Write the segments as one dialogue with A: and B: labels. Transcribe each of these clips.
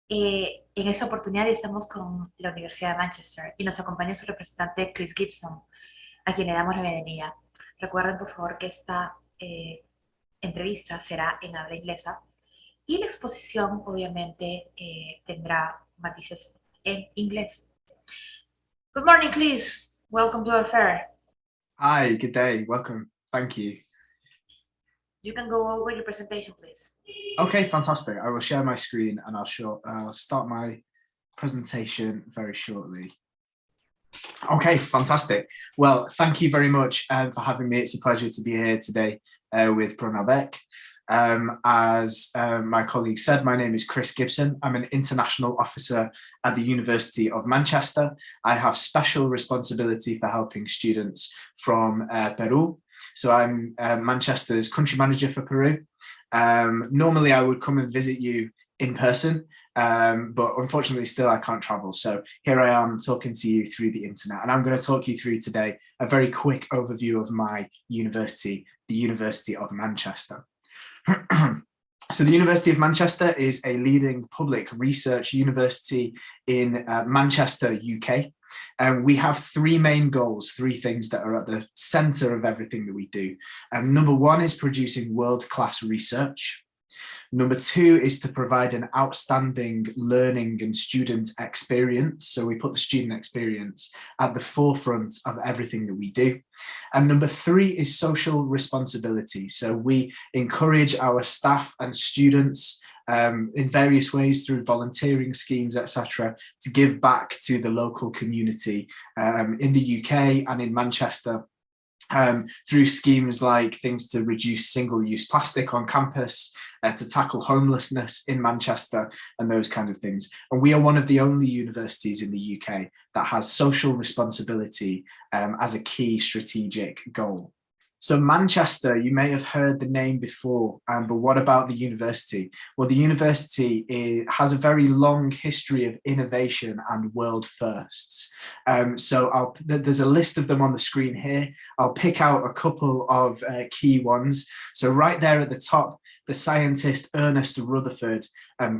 A: En esta oportunidad estamos con la Universidad de Manchester y nos acompaña su representante Chris Gibson, a quien le damos la bienvenida. Recuerden, por favor, que esta entrevista será en habla inglesa y la exposición, obviamente, tendrá matices en inglés. Good morning, Chris. Welcome to our fair.
B: Hi, good day. Welcome. Thank you.
A: You can go over your presentation, please.
B: Okay, fantastic. I will share my screen and I'll start my presentation very shortly. Okay, fantastic. Well, thank you very much for having me. It's a pleasure to be here today with Pronabec. As my colleague said, my name is Chris Gibson. I'm an international officer at the University of Manchester. I have special responsibility for helping students from Peru. So I'm Manchester's country manager for Peru. Normally I would come and visit you in person, but unfortunately still I can't travel. So here I am talking to you through the internet, and I'm going to talk you through today a very quick overview of my university, the University of Manchester. So the University of Manchester is a leading public research university in Manchester, UK. And we have three main goals, three things that are at the center of everything that we do. Number one is producing world-class research. Number two is to provide an outstanding learning and student experience. So we put the student experience at the forefront of everything that we do. And number three is social responsibility. So we encourage our staff and students in various ways through volunteering schemes, etc., to give back to the local community in the UK and in Manchester. Through schemes like things to reduce single-use plastic on campus, to tackle homelessness in Manchester, and those kind of things. And we are one of the only universities in the UK that has social responsibility as a key strategic goal. So Manchester, you may have heard the name before, but what about the university? Well, the university has a very long history of innovation and world firsts. So there's a list of them on the screen here. I'll pick out a couple of key ones. So right there at the top, the scientist Ernest Rutherford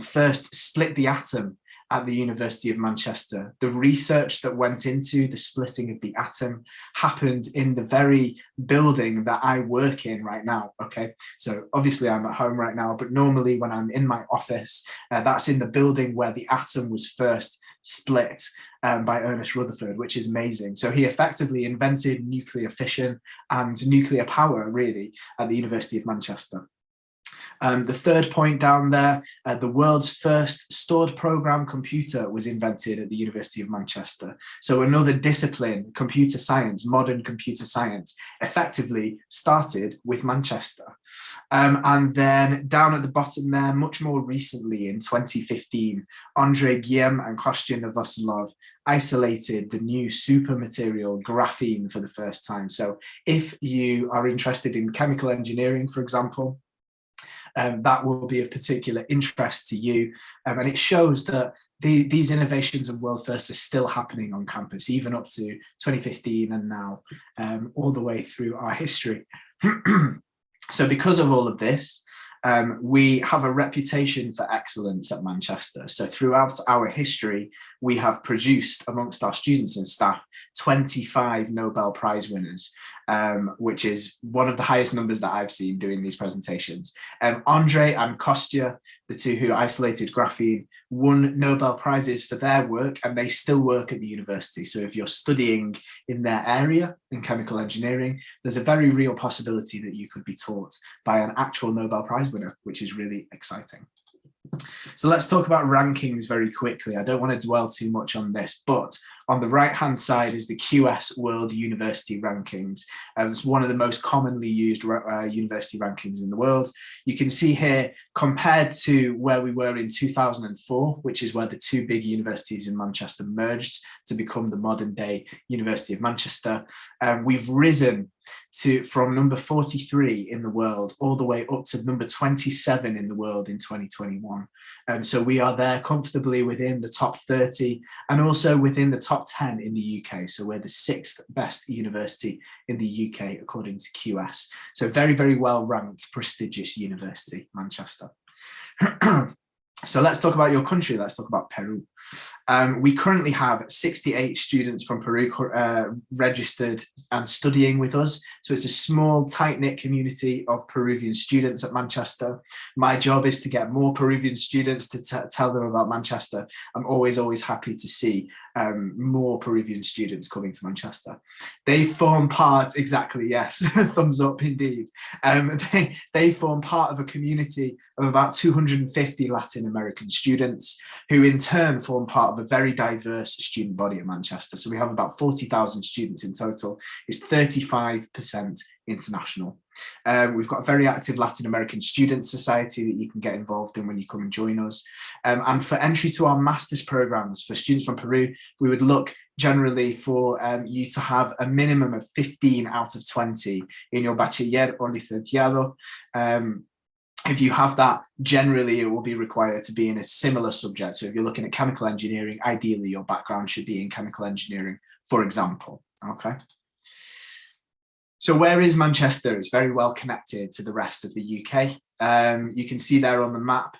B: first split the atom at the University of Manchester. The research that went into the splitting of the atom happened in the very building that I work in right now, okay? So obviously I'm at home right now, but normally when I'm in my office, that's in the building where the atom was first split by Ernest Rutherford, which is amazing. So he effectively invented nuclear fission and nuclear power, really, at the University of Manchester. The third point down there, the world's first stored program computer was invented at the University of Manchester. So another discipline, computer science, modern computer science, effectively started with Manchester. And then down at the bottom there, much more recently in 2015, Andrei Guillaume and Kostya Novoselov isolated the new super material graphene for the first time. So if you are interested in chemical engineering, for example, that will be of particular interest to you. And it shows that these innovations and world firsts are still happening on campus, even up to 2015 and now, all the way through our history. So because of all of this, we have a reputation for excellence at Manchester. So throughout our history, we have produced amongst our students and staff 25 Nobel Prize winners, which is one of the highest numbers that I've seen doing these presentations. Andrei and Kostya, the two who isolated graphene, won Nobel Prizes for their work, and they still work at the university. So if you're studying in their area in chemical engineering, there's a very real possibility that you could be taught by an actual Nobel Prize winner, which is really exciting. So let's talk about rankings very quickly. I don't want to dwell too much on this, but on the right-hand side is the QS World University Rankings. It's one of the most commonly used university rankings in the world. You can see here, compared to where we were in 2004, which is where the two big universities in Manchester merged to become the modern-day University of Manchester, we've risen from number 43 in the world all the way up to number 27 in the world in 2021. So we are there comfortably within the top 30 and also within the top 10 in the UK. So we're the 6th best university in the UK according to QS. So very, very well ranked, prestigious university, Manchester. So let's talk about your country. Let's talk about Peru. We currently have 68 students from Peru registered and studying with us. So it's a small, tight-knit community of Peruvian students at Manchester. My job is to get more Peruvian students to tell them about Manchester. I'm always happy to see more Peruvian students coming to Manchester. They form part, exactly, yes, thumbs up indeed. They form part of a community of about 250 Latin American students, who in turn form part of a very diverse student body at Manchester. So we have about 40,000 students in total. It's 35% international. We've got a very active Latin American student society that you can get involved in when you come and join us. And for entry to our master's programs for students from Peru, we would look generally for you to have a minimum of 15 out of 20 in your bachiller or licenciado. If you have that, generally it will be required to be in a similar subject. So if you're looking at chemical engineering, ideally your background should be in chemical engineering, for example, okay? So where is Manchester? It's very well connected to the rest of the UK. You can see there on the map,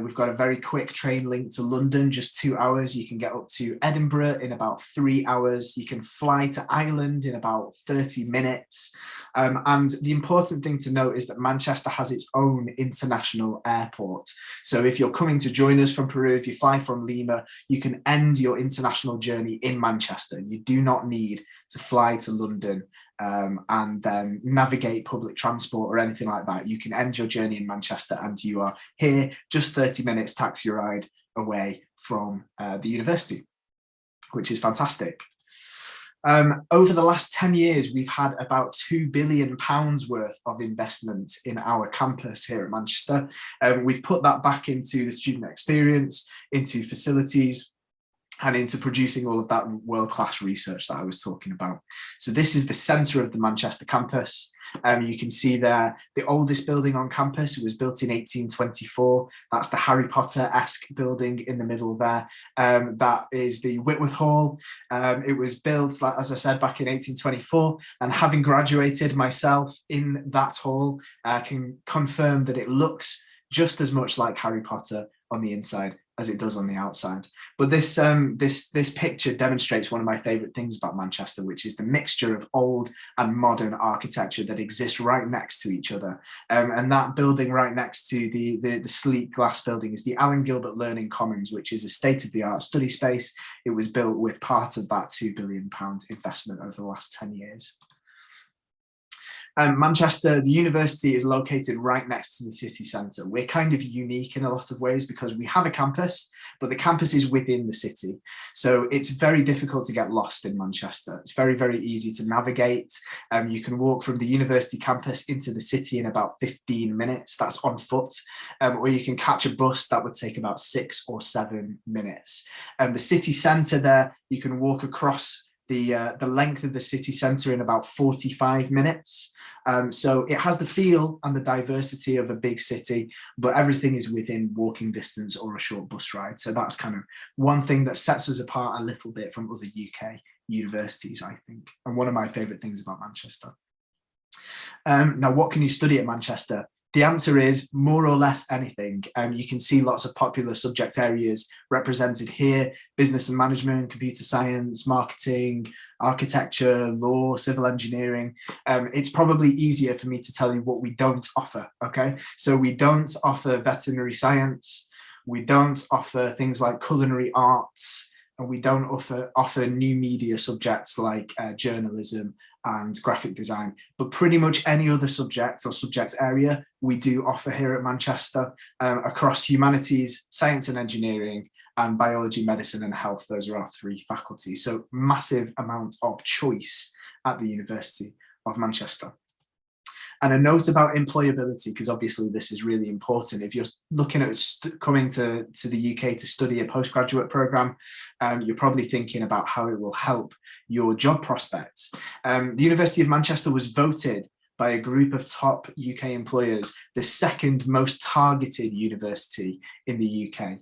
B: we've got a very quick train link to London, just 2 hours. You can get up to Edinburgh in about 3 hours. You can fly to Ireland in about 30 minutes. And the important thing to note is that Manchester has its own international airport. So if you're coming to join us from Peru, if you fly from Lima, you can end your international journey in Manchester. You do not need to fly to London and then navigate public transport or anything like that. You can end your journey in Manchester and you are here just 30 minutes taxi ride away from the university, which is fantastic. Over the last 10 years, we've had about £2 billion worth of investment in our campus here at Manchester. We've put that back into the student experience, into facilities, and into producing all of that world-class research that I was talking about. So this is the centre of the Manchester campus. You can see there the oldest building on campus. It was built in 1824. That's the Harry Potter-esque building in the middle there. That is the Whitworth Hall. It was built, like, as I said, back in 1824. And having graduated myself in that hall, I can confirm that it looks just as much like Harry Potter on the inside as it does on the outside. But this picture demonstrates one of my favourite things about Manchester, which is the mixture of old and modern architecture that exists right next to each other. And that building right next to the sleek glass building is the Alan Gilbert Learning Commons, which is a state-of-the-art study space. It was built with part of that £2 billion investment over the last 10 years. Manchester, the university is located right next to the city centre. We're kind of unique in a lot of ways because we have a campus, but the campus is within the city. So it's very difficult to get lost in Manchester. It's very easy to navigate. You can walk from the university campus into the city in about 15 minutes. That's on foot. Or you can catch a bus that would take about 6 or 7 minutes. The city centre there, you can walk across the length of the city centre in about 45 minutes. So it has the feel and the diversity of a big city, but everything is within walking distance or a short bus ride. So that's kind of one thing that sets us apart a little bit from other UK universities, I think, and one of my favourite things about Manchester. Now, what can you study at Manchester? The answer is more or less anything. You can see lots of popular subject areas represented here: business and management, computer science, marketing, architecture, law, civil engineering. It's probably easier for me to tell you what we don't offer, okay? So we don't offer veterinary science, we don't offer things like culinary arts, and we don't offer new media subjects like journalism and graphic design, but pretty much any other subject or subject area we do offer here at Manchester, across humanities, science and engineering, and biology, medicine and health. Those are our 3 faculties. So massive amount of choice at the University of Manchester. And a note about employability, because obviously this is really important. If you're looking at coming to the UK to study a postgraduate programme, you're probably thinking about how it will help your job prospects. The University of Manchester was voted by a group of top UK employers, the second most targeted university in the UK.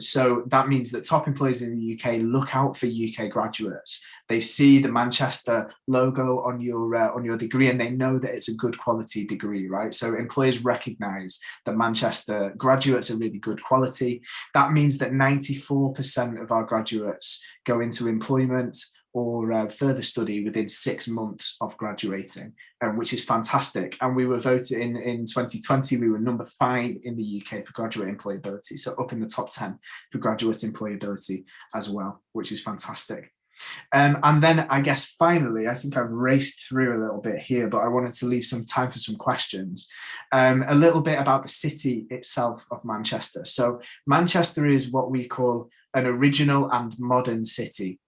B: So that means that top employers in the UK look out for UK graduates. They see the Manchester logo on your degree, and they know that it's a good quality degree, right? So employers recognise that Manchester graduates are really good quality. That means that 94% of our graduates go into employment or further study within 6 months of graduating, which is fantastic. And we were voted in 2020, we were number 5 in the UK for graduate employability. So up in the top 10 for graduate employability as well, which is fantastic. And then I guess finally, I think I've raced through a little bit here, but I wanted to leave some time for some questions. A little bit about the city itself of Manchester. So Manchester is what we call an original and modern city.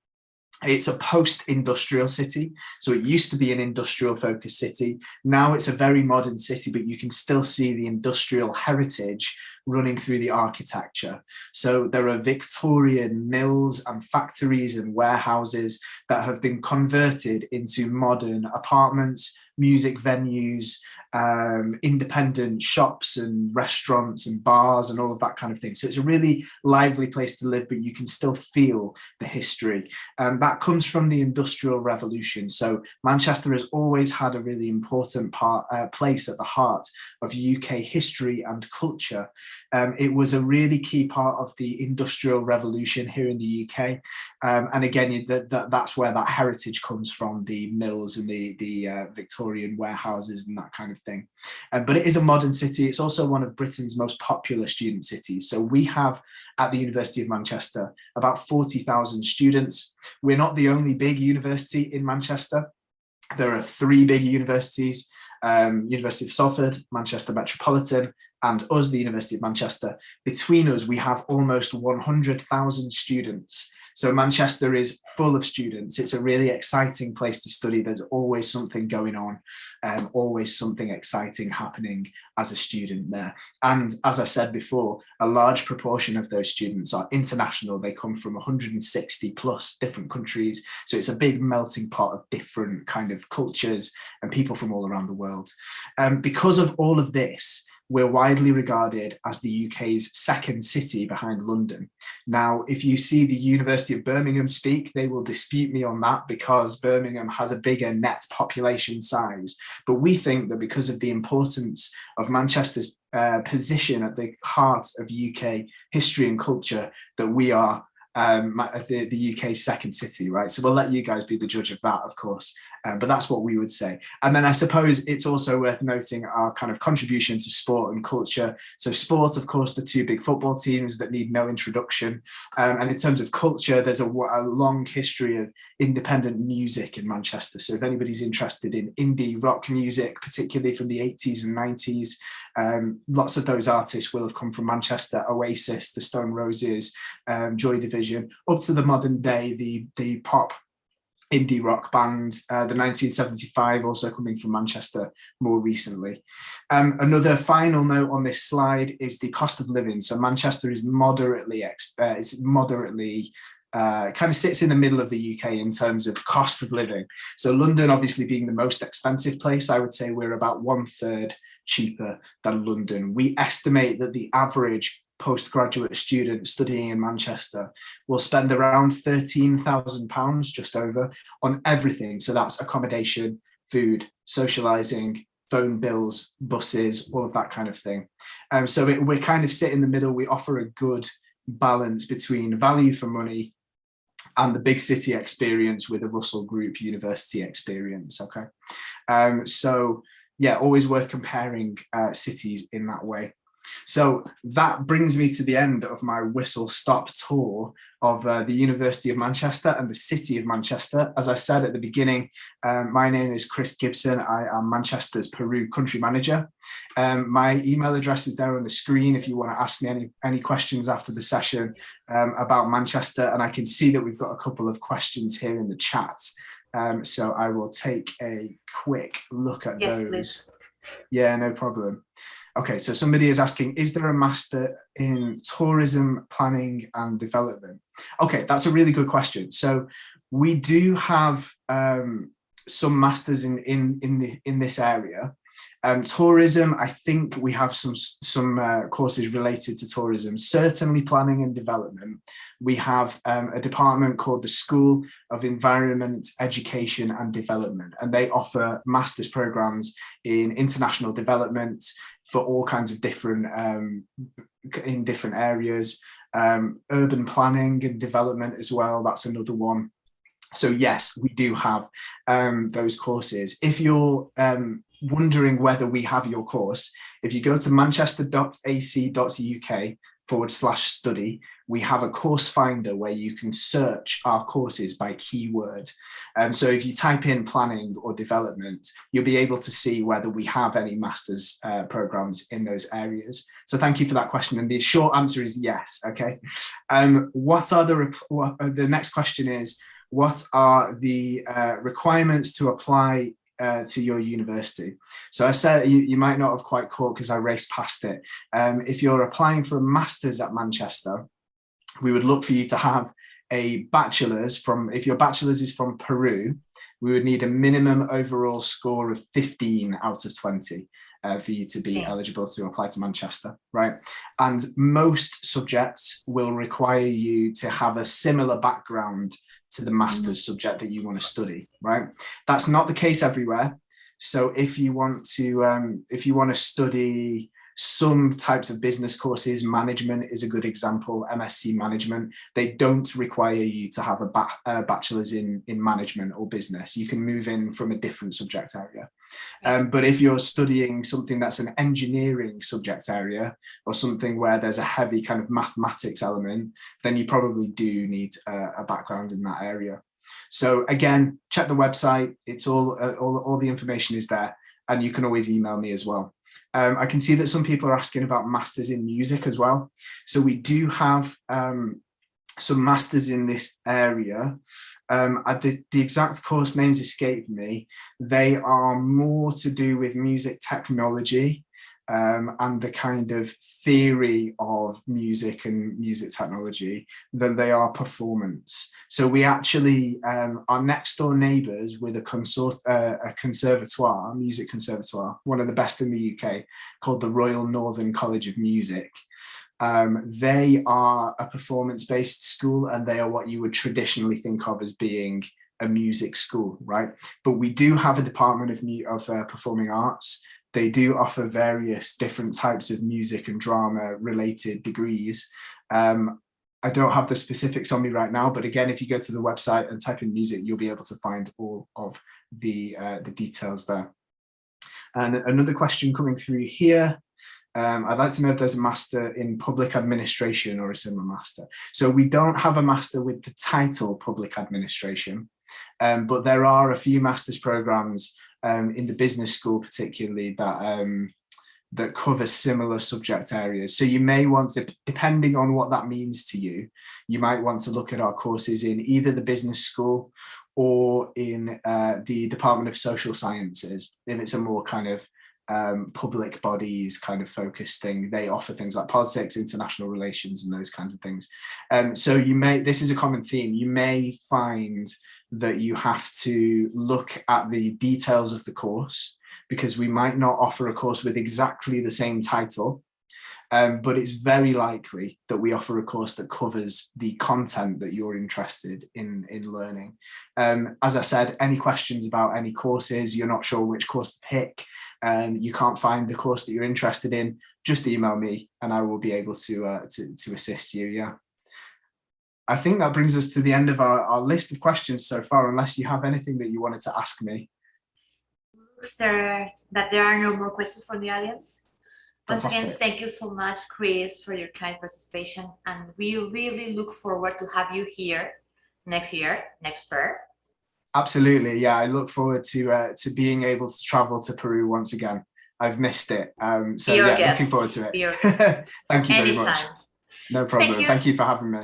B: It's a post-industrial city. So it used to be an industrial focused city. Now it's a very modern city, but you can still see the industrial heritage running through the architecture. So there are Victorian mills and factories and warehouses that have been converted into modern apartments, music venues, independent shops and restaurants and bars and all of that kind of thing. So it's a really lively place to live, but you can still feel the history. That comes from the Industrial Revolution. So Manchester has always had a really important place at the heart of UK history and culture. It was a really key part of the Industrial Revolution here in the UK. And again, that's where that heritage comes from, the mills and the Victorian warehouses and that kind of thing. But it is a modern city. It's also one of Britain's most popular student cities. So we have at the University of Manchester about 40,000 students. We're not the only big university in Manchester. There are 3 big universities, University of Salford, Manchester Metropolitan, and us, the University of Manchester. Between us, we have almost 100,000 students. So Manchester is full of students. It's a really exciting place to study. There's always something going on, always something exciting happening as a student there. And as I said before, a large proportion of those students are international. They come from 160 plus different countries. So it's a big melting pot of different kind of cultures and people from all around the world. Because of all of this, we're widely regarded as the UK's second city behind London. Now, if you see the University of Birmingham speak, they will dispute me on that because Birmingham has a bigger net population size. But we think that because of the importance of Manchester's position at the heart of UK history and culture, that we are the UK's second city, right? So we'll let you guys be the judge of that, of course, but that's what we would say. And then I suppose it's also worth noting our kind of contribution to sport and culture. So sport, of course, the 2 big football teams that need no introduction. And in terms of culture, there's a long history of independent music in Manchester. So if anybody's interested in indie rock music, particularly from the 80s and 90s, lots of those artists will have come from Manchester. Oasis, the Stone Roses, Joy Division, up to the modern day, the pop indie rock bands, the 1975 also coming from Manchester more recently. Another final note on this slide is the cost of living. So Manchester is moderately kind of sits in the middle of the UK in terms of cost of living. So London obviously being the most expensive place, I would say we're about 1/3 cheaper than London. We estimate that the average postgraduate student studying in Manchester will spend around £13,000, just over, on everything. So that's accommodation, food, socialising, phone bills, buses, all of that kind of thing. So we kind of sit in the middle. We offer a good balance between value for money and the big city experience with a Russell Group University experience, okay? So yeah, always worth comparing cities in that way. So that brings me to the end of my whistle-stop tour of the University of Manchester and the City of Manchester. As I said at the beginning, my name is Chris Gibson. I am Manchester's Peru country manager. My email address is there on the screen if you want to ask me any questions after the session about Manchester. And I can see that we've got a couple of questions here in the chat. So I will take a quick look at those. Please. Yeah, no problem. Okay, so somebody is asking, is there a master in tourism planning and development? Okay, that's a really good question. So we do have some masters in this area. Tourism, I think we have some courses related to tourism. Certainly planning and development. We have a department called the School of Environment, Education and Development, and they offer master's programs in international development for all kinds of different in different areas. Urban planning and development as well, that's another one. So yes, we do have those courses. If you're wondering whether we have your course, if you go to manchester.ac.uk/study, we have a course finder where you can search our courses by keyword. So if you type in planning or development, you'll be able to see whether we have any master's programs in those areas. So thank you for that question. And the short answer is yes. Okay. The next question is, what are the requirements to apply to your university? So I said, you might not have quite caught because I raced past it. If you're applying for a master's at Manchester, we would look for you to have a bachelor's if your bachelor's is from Peru, we would need a minimum overall score of 15 out of 20 for you to be eligible to apply to Manchester, right? And most subjects will require you to have a similar background to the master's subject that you want to study, right? That's not the case everywhere. So if you want to study some types of business courses, management is a good example, MSc management, they don't require you to have a bachelor's in management or business. You can move in from a different subject area. But if you're studying something that's an engineering subject area or something where there's a heavy kind of mathematics element, then you probably do need a background in that area. So again, check the website. It's all the information is there, and you can always email me as well. I can see that some people are asking about masters in music as well. So we do have some masters in this area. The exact course names escape me. They are more to do with music technology and the kind of theory of music and music technology than they are performance. So we actually are next door neighbours with a conservatoire, music conservatoire, one of the best in the UK, called the Royal Northern College of Music. They are a performance-based school, and they are what you would traditionally think of as being a music school, right? But we do have a department of performing arts. They do offer various different types of music and drama related degrees. I don't have the specifics on me right now, but again, if you go to the website and type in music, you'll be able to find all of the details there. And another question coming through here. I'd like to know if there's a master in public administration or a similar master. So we don't have a master with the title public administration, but there are a few master's programs in the business school particularly that cover similar subject areas. So you may want to, depending on what that means to you, you might want to look at our courses in either the business school or in the Department of Social Sciences. If it's a more kind of public bodies kind of focused thing, they offer things like politics, international relations, and those kinds of things. So this is a common theme, you may find that you have to look at the details of the course, because we might not offer a course with exactly the same title, but it's very likely that we offer a course that covers the content that you're interested in learning. As I said, any questions about any courses, you're not sure which course to pick, you can't find the course that you're interested in, just email me and I will be able to assist you. Yeah. I think that brings us to the end of our list of questions so far, unless you have anything that you wanted to ask me.
A: Looks that there are no more questions from the audience. Once
B: Fantastic.
A: again, thank you so much, Chris, for your kind participation. And we really look forward to have you here next fair.
B: Absolutely. Yeah, I look forward to being able to travel to Peru once again. I've missed it. So yeah, looking forward to it. Thank you very much. No problem. Thank you for having me.